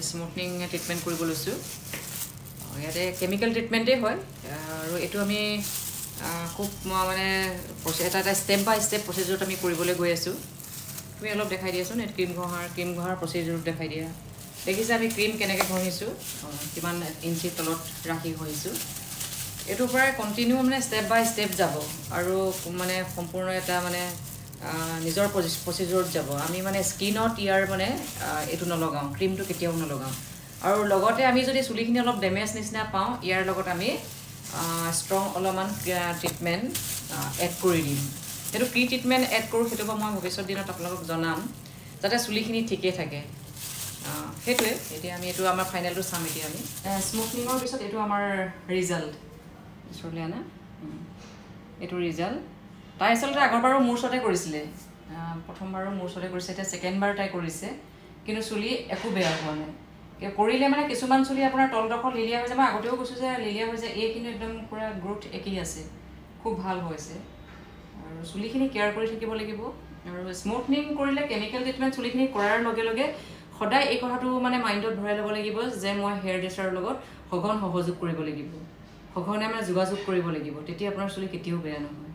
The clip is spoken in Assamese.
স্মুথনিং ট্ৰিটমেণ্ট কৰিব লৈছোঁ ইয়াতে কেমিকেল ট্ৰিটমেণ্টেই হয় আৰু এইটো আমি খুব মানে এটা ষ্টেপ বাই ষ্টেপ প্ৰচিডিউৰত আমি কৰিবলৈ গৈ আছোঁ তুমি অলপ দেখাই দিয়াচোন এই ক্ৰীম ঘঁহাৰ প্ৰচিডিউৰত দেখাই দিয়া দেখিছে আমি ক্ৰীম কেনেকৈ ঘঁহিছোঁ কিমান ইঞ্চি তলত ৰাখি ঘঁহিছোঁ এইটোৰ পৰাই কণ্টিনিউ মানে ষ্টেপ বাই ষ্টেপ যাব আৰু মানে সম্পূৰ্ণ এটা মানে নিজৰ প্ৰচিডিউৰত যাব আমি মানে স্কিনত ইয়াৰ মানে এইটো নলগাওঁ ক্ৰীমটো কেতিয়াও নলগাওঁ আৰু লগতে আমি যদি চুলিখিনি অলপ ডেমেজ নিচিনা পাওঁ ইয়াৰ লগত আমি ষ্ট্ৰং অলপমান ট্ৰিটমেণ্ট এড কৰি দিম সেইটো কি ট্ৰিটমেণ্ট এড কৰোঁ সেইটো মই ভৱিষ্যত দিনত আপোনালোকক জনাম যাতে চুলিখিনি ঠিকেই থাকে সেইটোৱে এতিয়া আমি এইটো আমাৰ ফাইনেলটো চাম এতিয়া আমি স্মুথনিঙৰ পিছত এইটো আমাৰ ৰিজাল্ট চলিয়া না এইটো ৰিজাল্ট তাই আচলতে আগৰবাৰো মোৰ ওচৰতে কৰিছিলে প্ৰথমবাৰো মোৰ ওচৰতে কৰিছে এতিয়া ছেকেণ্ডবাৰ তাই কৰিছে কিন্তু চুলি একো বেয়া হোৱা নাই কৰিলে মানে কিছুমান চুলি আপোনাৰ তলডোখৰ লিলিয়া হৈ যায় মই আগতেও কৈছোঁ যে লিলিয়া হৈ যায় এই কিন্তু একদম পূৰা গ্ৰোথ একেই আছে খুব ভাল হৈছে আৰু চুলিখিনি কেয়াৰ কৰি থাকিব লাগিব আৰু স্মুথনিং কৰিলে কেমিকেল ট্ৰিটমেণ্ট চুলিখিনি কৰাৰ লগে লগে সদায় এই কথাটো মানে মাইণ্ডত ভৰাই ল'ব লাগিব যে মই হেয়াৰ ড্ৰেছাৰৰ লগত সঘন সহযোগ কৰিব লাগিব সঘনে মানে যোগাযোগ কৰিব লাগিব তেতিয়া আপোনাৰ চুলি কেতিয়াও বেয়া নহয়